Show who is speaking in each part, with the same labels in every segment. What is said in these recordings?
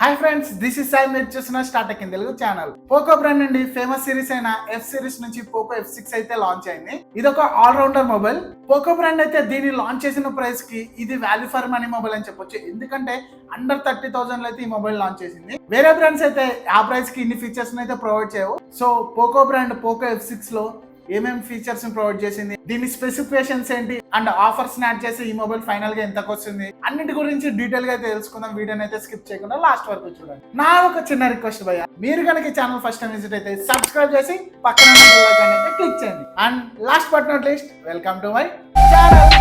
Speaker 1: Hi friends, this is Sai. మీరు చూసిన Startek in Telugu channel. Poco brand నుండి ఫేమస్ సిరీస్ అయిన ఎఫ్ సిరీస్ నుంచి పోకో F6 అయితే లాంచ్ అయింది. ఇది ఒక all rounder mobile. Poco brand అయితే దీన్ని లాంచ్ చేసిన ప్రైస్ కి ఇది వాల్యూ ఫర్ మనీ మొబైల్ అని చెప్పొచ్చు. ఎందుకంటే అండర్ 30,000 లో అయితే ఈ మొబైల్ లాంచ్ చేసింది. వేరే బ్రాండ్స్ అయితే ఆ ప్రైస్ కి ఇన్ని ఫీచర్స్ అయితే ప్రొవైడ్ చేయవు. So Poco brand Poco F6 లో ఏమేమి ఫీచర్స్ ప్రొవైడ్ చేసింది, దీని స్పెసిఫికేషన్స్ ఏంటి అండ్ ఆఫర్స్ యాడ్ చేసి ఈ మొబైల్ ఫైనల్ గా ఎంతకు వస్తుంది అన్నిటి గురించి డీటెయిల్ గా తెలుసుకుందాం. వీడియోని అయితే స్కిప్ చేయకుండా లాస్ట్ వరకు చూడండి. నా ఒక చిన్న రిక్వెస్ట్ భయ్య, మీరు కనుక ఈ ఛానల్ ఫస్ట్ టైం విజిట్ అయితే సబ్స్క్రైబ్ చేసి పక్కన బెల్ ఐకాన్ అయితే క్లిక్ చేయండి. And last but not least, welcome to my channel.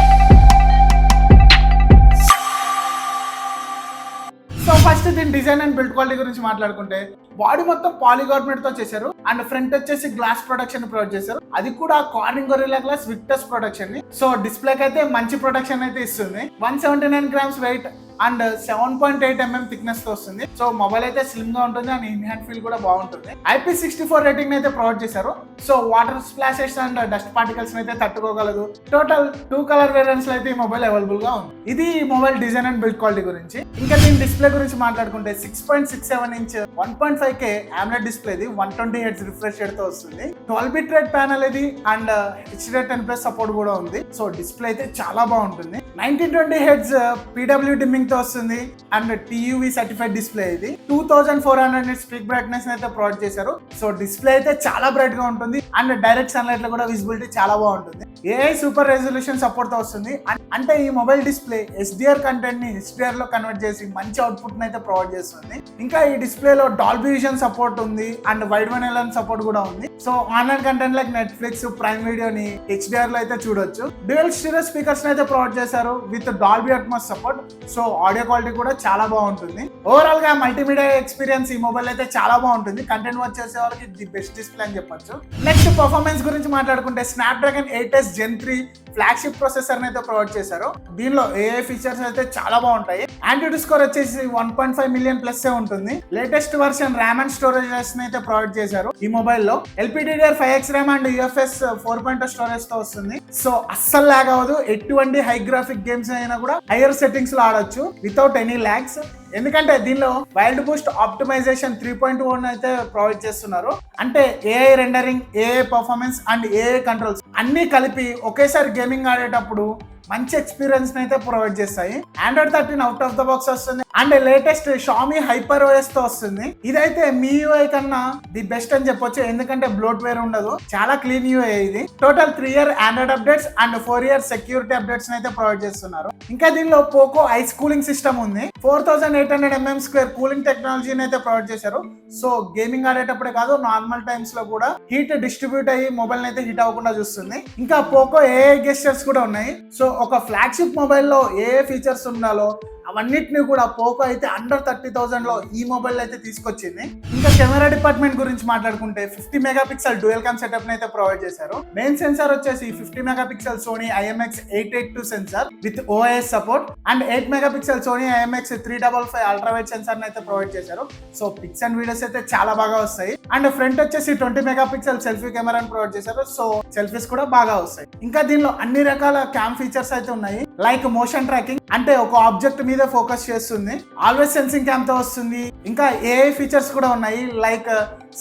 Speaker 1: So first దీని డిజైన్ అండ్ బిల్డ్ క్వాలిటీ గురించి మాట్లాడుకుంటే, బాడీ మొత్తం పాలికార్బోనేట్ తో చేశారు అండ్ ఫ్రంట్ వచ్చేసి గ్లాస్ ప్రొడక్షన్ ప్రొవైడ్ చేశారు. అది కూడా Corning Gorilla glass Victus production ని. సో డిస్ప్లేకి అయితే మంచి ప్రొడక్షన్ అయితే ఇస్తుంది. 179 grams weight and 7.8 mm thickness తో వస్తుంది. సో మొబైల్ అయితే స్లిమ్ గా ఉంటుంది అండ్ ఇన్ హ్యాండ్ ఫీల్ కూడా బాగుంటుంది. IP64 రేటింగ్ అయితే ప్రొవైడ్ చేశారు. So water splashes and dust particles అయితే తట్టుకోగలదు. టోటల్ 2 కలర్ వేరియంట్స్ లో అయితే ఈ మొబైల్ అవైలబుల్ గా ఉంది. ఇది ఈ mobile design and build quality గురించి. ఇంకా దీని డిస్ప్లే గురించి మాట్లాడుకుంటే 6.67 inch 1.5K AMOLED డిస్ప్లే ఇది 120 Hz రిఫ్రెష్ రేట్ తో వస్తుంది. 12-bit రేట్ ప్యానల్ ఇది అండ్ HD10+ సపోర్ట్ కూడా ఉంది. సో డిస్ప్లే అయితే చాలా బాగుంటుంది. 1920 Hz PW డిమ్మింగ్ తో వస్తుంది అండ్ TUV సర్టిఫైడ్ డిస్ప్లే ఇది. 2400 nits పీక్ బ్రైట్నెస్ అయితే ప్రొవైడ్ చేశారు. సో డిస్ప్లే అయితే చాలా బ్రైట్ గా ఉంటుంది అండ్ డైరెక్ట్ సన్లైట్ లో కూడా విజిబిలిటీ చాలా బాగుంటుంది. AI సూపర్ రెజల్యూషన్ సపోర్ట్ తో వస్తుంది. అంటే ఈ మొబైల్ డిస్ప్లే SDR కంటెంట్ ని HDR లో కన్వర్ట్ చేసి మంచి అవుట్పుట్ అయితే ప్రొవైడ్ చేస్తుంది. ఇంకా ఈ డిస్ప్లే లో డాల్బీ విజన్ సపోర్ట్ ఉంది and wide one LN support కూడా ఉంది. So online content like Netflix, prime వీడియోని HDR లో అయితే చూడొచ్చు. డ్యూయల్ స్టీరియో స్పీకర్స్ అయితే ప్రొవైడ్ చేశారు with Dolby Atmos support. So audio quality కూడా చాలా బాగుంటుంది. ఓవరాల్ గా మల్టీమీడియా ఎక్స్పీరియన్స్ ఈ మొబైల్ అయితే చాలా బాగుంటుంది. కంటెంట్ వాచ్ చేసే వాళ్ళకి ది బెస్ట్ డిస్ప్లే అని చెప్పొచ్చు. నెక్స్ట్ పర్ఫార్మెన్స్ గురించి మాట్లాడుకుంటే Snapdragon 8s Gen 3 flagship processor అయితే ప్రొవైడ్ చేశారు. దీనిలో AI ఫీచర్స్ అయితే చాలా బాగుంటాయి. యాంటిట్యూడ్ స్కోర్ వచ్చేసి 1.5 million ప్లస్ ఉంటుంది. Latest version RAM and storage అయితే ప్రొవైడ్ చేశారు ఈ మొబైల్ లో. LPDDR5X RAM and UFS 4.0 storage తో వస్తుంది. సో అస్సలు లాగ్ అవ్వదు. ఎటువంటి హై గ్రాఫిక్ గేమ్స్ అయినా కూడా హైయర్ సెట్టింగ్స్ లో ఆడొచ్చు వితౌట్ ఎనీ ల్యాగ్స్. ఎందుకంటే దీనిలో వైల్డ్ బూస్ట్ ఆప్టిమైజేషన్ 3.1 అయితే ప్రొవైడ్ చేస్తున్నారు. అంటే AI rendering, AI performance and AI controls అన్ని కలిపి ఒకేసారి గేమింగ్ ఆడేటప్పుడు మంచి ఎక్స్పీరియన్స్ అయితే ప్రొవైడ్ చేస్తాయి. Android 13 out of the box వస్తుంది అండ్ లేటెస్ట్ Xiaomi HyperOS తో వస్తుంది. ఇదైతే MIUI కన్నా ది బెస్ట్ అని చెప్పొచ్చు. ఎందుకంటే బ్లోట్వేర్ ఉండదు, చాలా క్లీన్ UI ఇది. Total 3 year Android updates and 4 year security updates అయితే ప్రొవైడ్ చేస్తున్నారు. ఇంకా దీనిలో పోకో ఐస్ కూలింగ్ సిస్టమ్ ఉంది. 4800 mm² కూలింగ్ టెక్నాలజీని అయితే ప్రొవైడ్ చేశారు. సో గేమింగ్ ఆడేటప్పుడే కాదు, నార్మల్ టైమ్స్ లో కూడా హీట్ డిస్ట్రిబ్యూట్ అయ్యి మొబైల్ అయితే హీట్ అవ్వకుండా చూస్తుంది. ఇంకా పోకో AI గెస్చర్స్ కూడా ఉన్నాయి. సో ఒక ఫ్లాగ్షిప్ మొబైల్లో ఏ ఫీచర్స్ ఉండాలో అవన్నిటిని కూడా పోకో అయితే అండర్ 30,000 లో ఈ మొబైల్ అయితే తీసుకొచ్చింది. ఇంకా కెమెరా డిపార్ట్మెంట్ గురించి మాట్లాడుకుంటే 50 మెగాపిక్సెల్ డ్యూయల్ క్యామ్ సెటప్ అయితే ప్రొవైడ్ చేశారు. మెయిన్ సెన్సార్ వచ్చేసి 50 megapixel Sony IMX882 sensor with OIS support and 8 megapixel Sony IMX355 ultra wide sensor అయితే ప్రొవైడ్ చేశారు. సో పిక్స్ అండ్ వీడియోస్ అయితే చాలా బాగా వస్తాయి. అండ్ ఫ్రంట్ వచ్చేసి 20 మెగాపిక్సెల్ సెల్ఫీ కెమెరాని ప్రొవైడ్ చేశారు. సో సెల్ఫీస్ కూడా బాగా వస్తాయి. ఇంకా దీనిలో అన్ని రకాల క్యామ్ ఫీచర్స్ అయితే ఉన్నాయి. లైక్ మోషన్ ట్రాకింగ్, అంటే ఒక ఆబ్జెక్ట్ మీద ఫోకస్ చేస్తుంది. ఆల్వేస్ సెన్సింగ్ క్యామ్ తో వస్తుంది. ఇంకా AI ఫీచర్స్ కూడా ఉన్నాయి. Like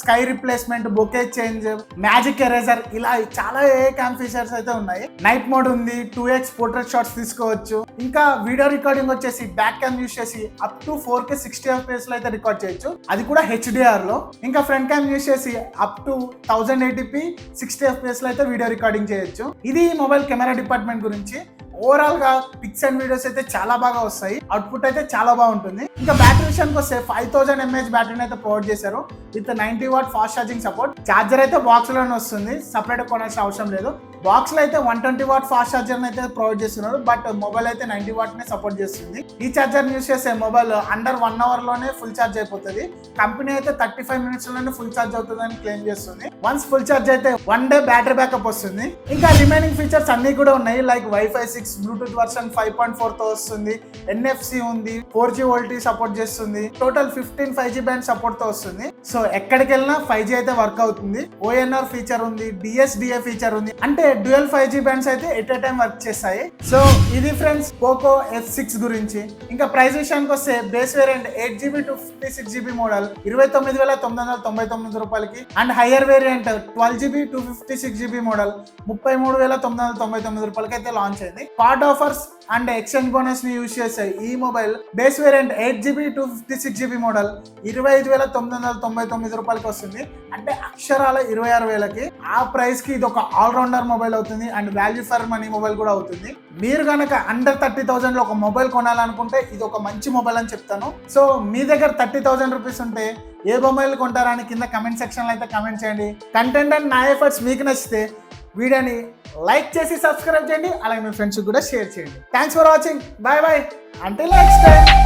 Speaker 1: sky replacement, bouquet change, magic eraser, ఇలా చాలా AI క్యామ్ ఫీచర్స్ అయితే ఉన్నాయి. నైట్ మోడ్ ఉంది. 2x పోర్ట్రేట్ షాట్స్ తీసుకోవచ్చు. ఇంకా వీడియో రికార్డింగ్ వచ్చేసి బ్యాక్ క్యామ్ యూస్ చేసి అప్ టు 4K 60 FPS లో అయితే రికార్డ్ చేయొచ్చు. అది కూడా HDR లో. ఇంకా ఫ్రంట్ క్యామ్ యూస్ చేసి అప్ టు 1080p 60 FPS లో అయితే వీడియో రికార్డింగ్ చేయొచ్చు. ఇది మొబైల్ కెమెరా డిపార్ట్మెంట్ గురించి. ఓవరాల్ గా పిక్స్ అండ్ వీడియోస్ అయితే చాలా బాగా వస్తాయి. అవుట్పుట్ అయితే చాలా బాగుంటుంది. ఇంకా బ్యాటరీ విషయానికి వస్తే 5000 mAh బ్యాటరీని అయితే ప్రొవైడ్ చేశారు with 90 watt fast charging support. Charger అయితే బాక్స్ లోనే వస్తుంది, సపరేట్ కొనాల్సిన అవసరం లేదు. బాక్స్ లో అయితే 120 watt ఫాస్ట్ ఛార్జర్ అయితే ప్రొవైడ్ చేస్తున్నారు. బట్ మొబైల్ అయితే 90 watt నే సపోర్ట్ చేస్తుంది. ఈ ఛార్జర్ యూస్ చేసే మొబైల్ అండర్ 1 hour లోనే ఫుల్ ఛార్జ్ అయిపోతుంది. కంపెనీ అయితే 35 minutes లోనే ఫుల్ ఛార్జ్ అవుతుందని క్లెయిమ్ చేస్తుంది. వన్స్ ఫుల్ ఛార్జ్ అయితే 1 day బ్యాటరీ బ్యాకప్ వస్తుంది. ఇంకా రిమైనింగ్ ఫీచర్స్ అన్ని కూడా ఉన్నాయి. లైక్ Wi-Fi 6 6 బ్లూటూత్ వర్షన్ 5.4 తో వస్తుంది. NFC ఉంది, 4G VoLTE సపోర్ట్ చేస్తుంది. టోటల్ 15 5G బ్యాండ్ సపోర్ట్ తో వస్తుంది. సో ఎక్కడికి వెళ్ళినా 5G అయితే వర్క్ అవుతుంది. ONR ఫీచర్ ఉంది, DSDA ఫీచర్ ఉంది, అంటే డ్యూయల్ 5G బ్యాండ్స్ అయితే ఎట్ ఏ టైం వర్క్ చేస్తాయి. సో ఇది ఫ్రెండ్స్ పోకో F6 గురించి. ఇంకా ప్రైస్ విషయానికి వస్తే base variant 8GB to 56GB model 29,999 రూపాయలకి, and higher variant 12GB to 56GB model 33,999 రూపాయలకి అయితే లాంచ్ అయింది. Card offers and exchange bonus ని యూజ్ చేసే ఈ mobile base variant 8GB to 56GB model 25,999 రూపాయలకి వస్తుంది. అంటే అక్షరాల 26,000కి. ఆ ప్రైస్ కి ఇది ఒక ఆల్రౌండర్ మొబైల్ అవుతుంది and value for money mobile కూడా అవుతుంది. మీరు కనుక అండర్ 30,000 లో ఒక మొబైల్ కొనాలనుకుంటే ఇది ఒక మంచి మొబైల్ అని చెప్తాను. సో మీ దగ్గర 30,000 రూపీస్ ఉంటే ఏ మొబైల్ కొంటారని కింద కమెంట్ సెక్షన్ లో అయితే కమెంట్ చేయండి. కంటెంట్ అండ్ నా ఎఫర్ట్స్ మీకు నచ్చితే వీడియోని లైక్ చేసి సబ్స్క్రైబ్ చేయండి, అలాగే మీ ఫ్రెండ్స్ కూడా షేర్ చేయండి. Thanks for watching. Bye bye, until next time.